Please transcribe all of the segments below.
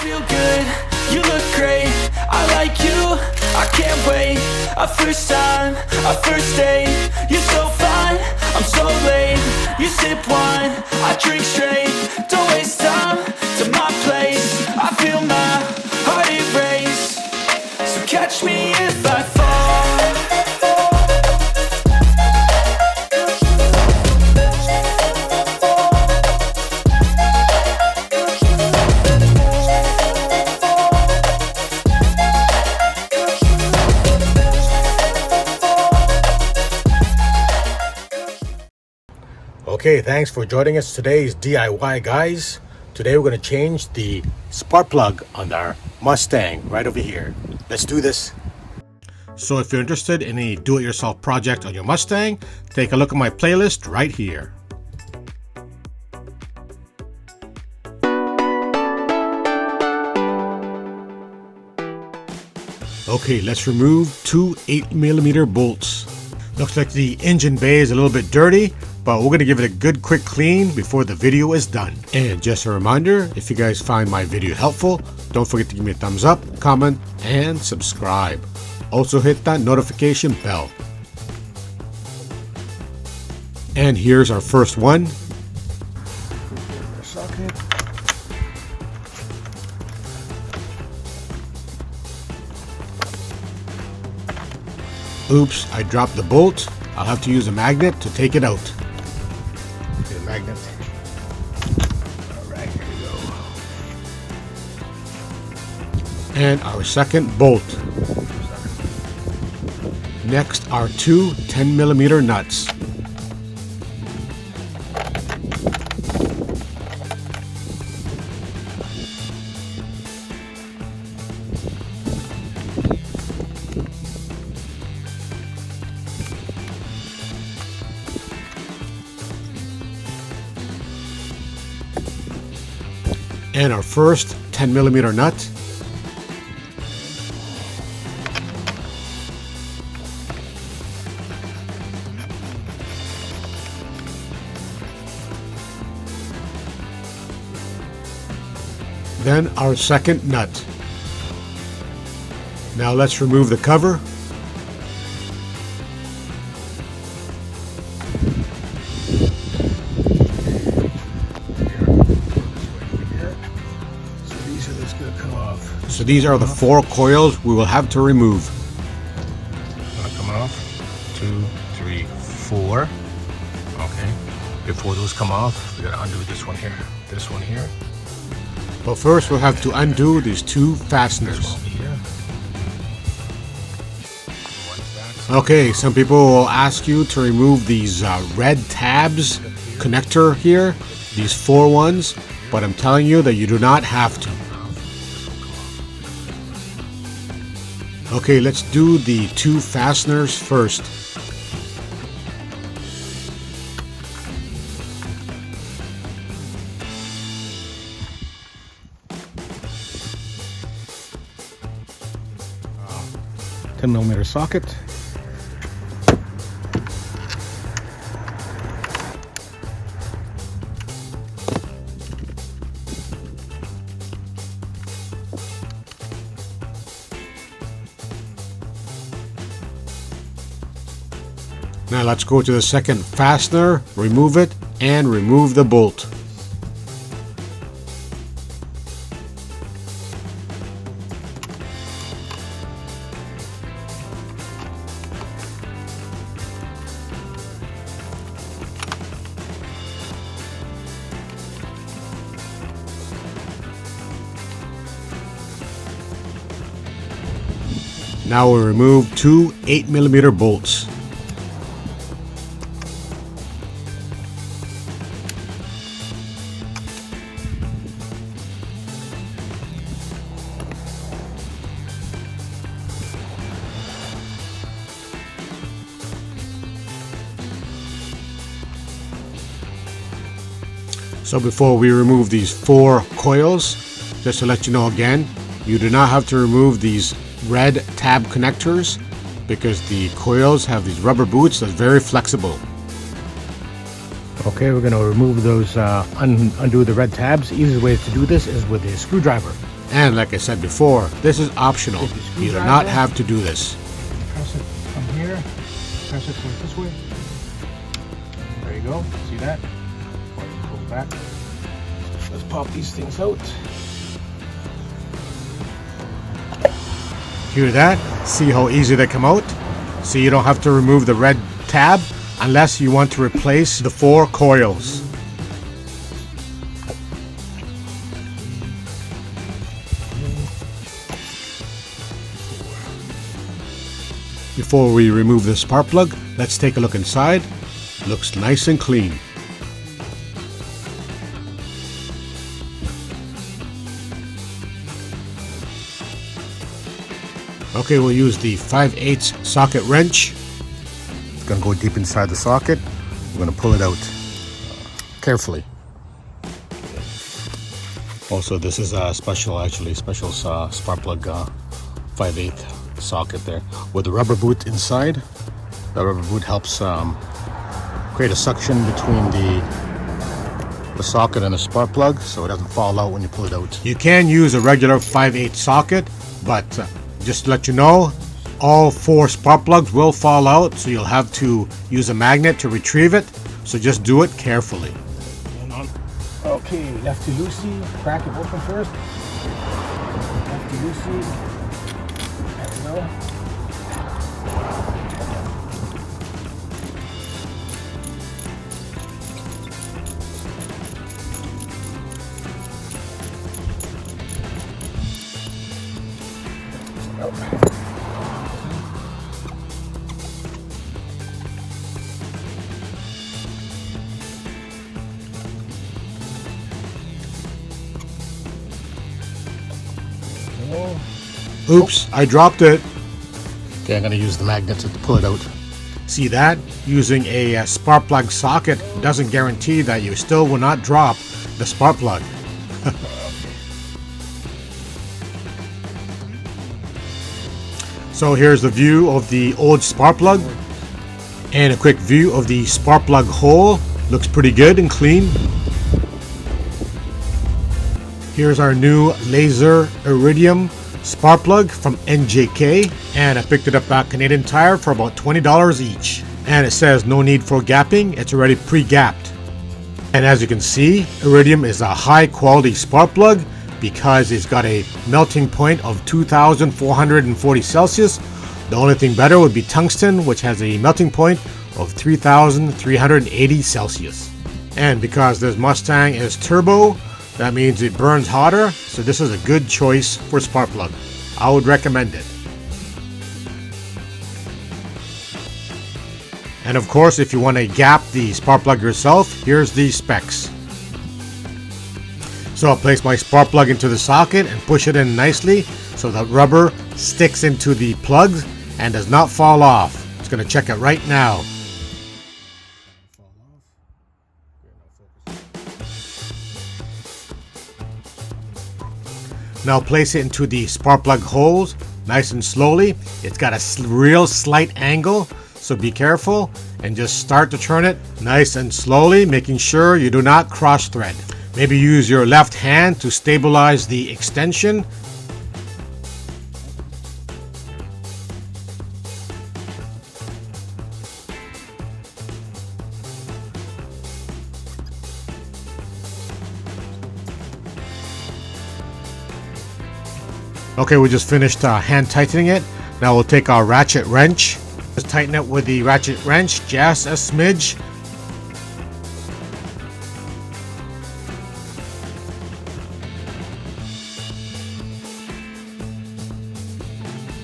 feel good, you look great, I like you, I can't wait. A first time, a first date, you're so fine, I'm so late. You sip wine, I drink straight, don't waste time to my place. I feel my heart erase, so catch me if I fall. Okay, thanks for joining us today's DIY, guys. Today we're going to change the spark plug on our Mustang right over here. Let's do this. So if you're interested in a do-it-yourself project on your Mustang, take a look at my playlist right here. Okay, let's remove two 8mm bolts. Looks like the engine bay is a little bit dirty, but we're going to give it a good quick clean before the video is done. And just a reminder, if you guys find my video helpful, don't forget to give me a thumbs up, comment, and subscribe. Also hit that notification bell. And here's our first one. Oops, I dropped the bolt. I'll have to use a magnet to take it out. Okay, magnet. Alright, here we go. And our second bolt. Next are two 10mm nuts. And our first 10mm nut. Then our second nut. Now let's remove the cover. So these are the 4 coils we will have to remove. Come off. 2, 3, 4. Okay. Before those come off, we gotta undo this one here. This one here. But first we'll have to undo these 2 fasteners. Okay, some people will ask you to remove these red tabs connector here, these 4 ones, but I'm telling you that you do not have to. Okay, let's do the 2 fasteners first. Uh, 10mm socket. Now let's go to the second fastener, remove it, and remove the bolt. Now we'll remove 2 8mm bolts. So before we remove these 4 coils, just to let you know again, you do not have to remove these red tab connectors because the coils have these rubber boots that's very flexible. Okay, we're going to remove those, undo the red tabs. The easiest way to do this is with a screwdriver. And like I said before, this is optional. You do not have to do this. Press it from here, press it towards this way. There you go, see that? Goes back. Let's pop these things out. Hear that? See how easy they come out? So you don't have to remove the red tab unless you want to replace the 4 coils. Before we remove the spark plug, let's take a look inside. Looks nice and clean. Okay, we'll use the 5/8 socket wrench. It's gonna go deep inside the socket. We're gonna pull it out carefully. Also, this is a special spark plug 5/8 socket there with a rubber boot inside. The rubber boot helps create a suction between the socket and the spark plug so it doesn't fall out when you pull it out. You can use a regular 5/8 socket, but just to let you know, all 4 spark plugs will fall out, so you'll have to use a magnet to retrieve it. So just do it carefully. Okay, lefty loosey, crack it open first. Lefty loosey. There we go. Oops, I dropped it. Okay, I'm gonna use the magnet to pull it out. See that? Using a spark plug socket doesn't guarantee that you still will not drop the spark plug. So here's the view of the old spark plug and a quick view of the spark plug hole. Looks pretty good and clean. Here's our new laser iridium spark plug from NJK, and I picked it up at Canadian Tire for about $20 each. And it says no need for gapping, it's already pre-gapped. And as you can see, iridium is a high quality spark plug because it's got a melting point of 2,440 Celsius. The only thing better would be tungsten, which has a melting point of 3,380 Celsius. And because this Mustang is turbo, that means it burns hotter, so this is a good choice for spark plug. I would recommend it. And of course, if you want to gap the spark plug yourself, here's the specs. So I'll place my spark plug into the socket and push it in nicely so the rubber sticks into the plugs and does not fall off. It's going to check it right now. Now place it into the spark plug holes nice and slowly. It's got a real slight angle, so be careful and just start to turn it nice and slowly, making sure you do not cross thread. Maybe use your left hand to stabilize the extension. Okay, we just finished hand tightening it. Now we'll take our ratchet wrench. Just tighten it with the ratchet wrench just a smidge.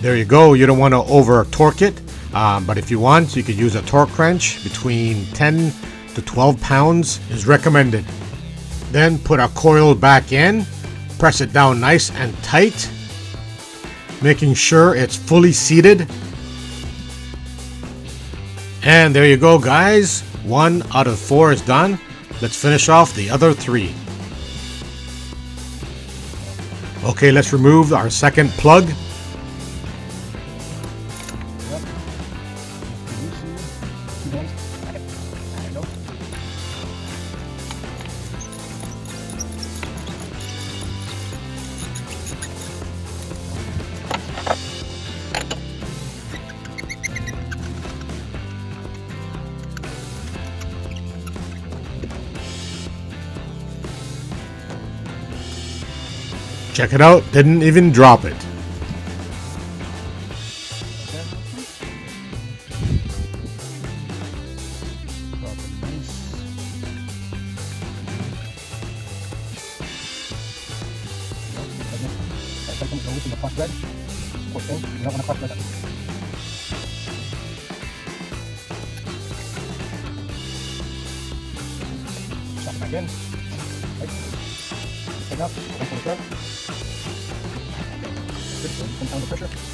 There you go. You don't want to over torque it, but if you want, you could use a torque wrench. Between 10 to 12 pounds is recommended. Then put our coil back in, press it down nice and tight, making sure it's fully seated. And there you go, guys. 1 out of 4 is done. Let's finish off the other 3. Okay, let's remove our second plug. Check it out, didn't even drop it.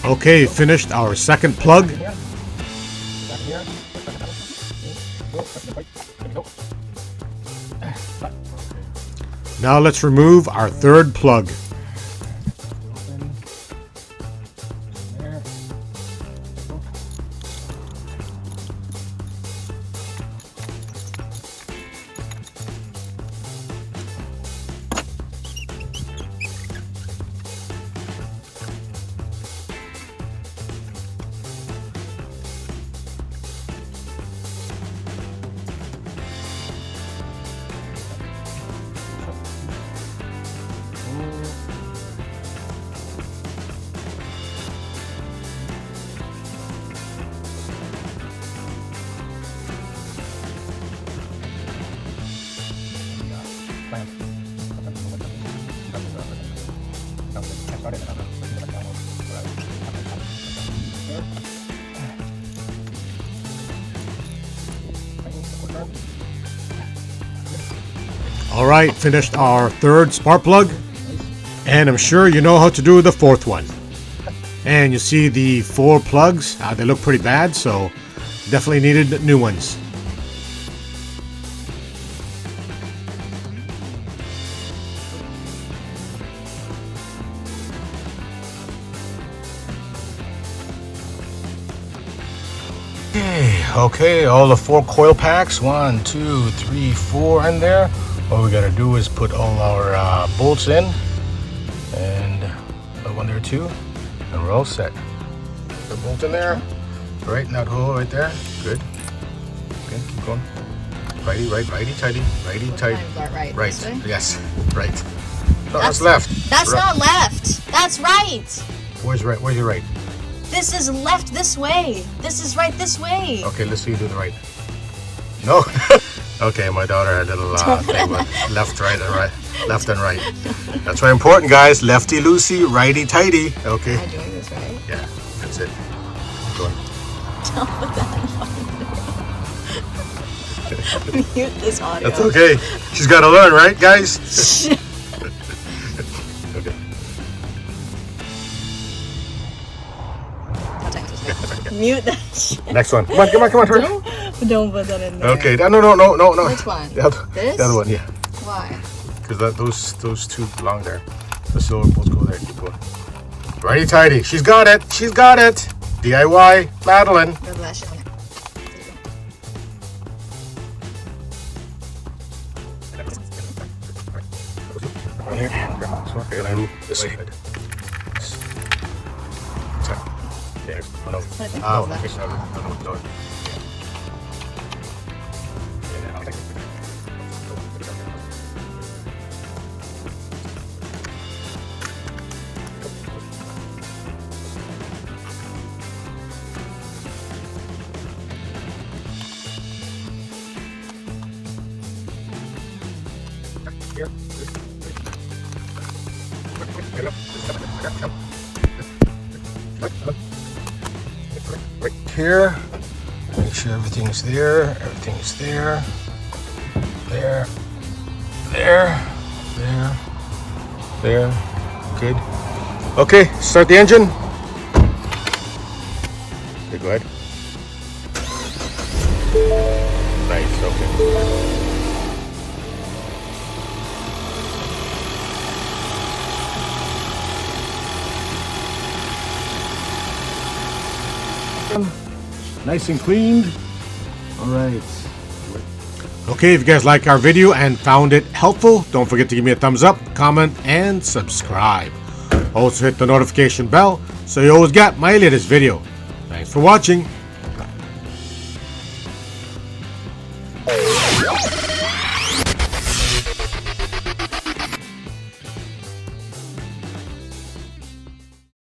Okay, finished our second plug. Now let's remove our third plug. Alright, finished our third spark plug, and I'm sure you know how to do the fourth one. And you see the 4 plugs, they look pretty bad, so definitely needed new ones. Okay, all the 4 coil packs, 1, 2, 3, 4 in there. All we gotta do is put all our bolts in, and one there too, and we're all set. The bolt in there, right in that hole right there. Good. Okay, keep going. Righty, right, righty, tighty, righty, tight. Right. Yes, right. No, that's left. That's not left. That's right. Where's right? Where's your right? This is left this way. This is right this way. Okay, let's see you do the right. No. Okay, my daughter had a little thing with left, right, and right. Left and right. That's very important, guys. Lefty loosey, righty tighty. Okay. Am I doing this right? Yeah, that's it. Go on. Don't put that on. Mute this audio. That's okay. She's got to learn, right, guys? Okay. Mute that shit. Next one. Come on, come on, come on. Hurry. Don't put that in there. Okay. No. Which one? The other, This? the other one, yeah. Why? Because those 2 belong there. The silver bolts go there. Keep going. Righty tighty. She's got it. She's got it. DIY Madeline. Rub that shit on there. One here. Okay, and then this side. There. No. Oh, okay. No. Here. Right here. Make sure everything's there. Everything's there. There. Good. Okay, start the engine. Okay, go ahead. Nice, okay. Nice and cleaned. All right. Okay, if you guys like our video and found it helpful, don't forget to give me a thumbs up, comment, and subscribe. Also hit the notification bell so you always get my latest video. Thanks for watching.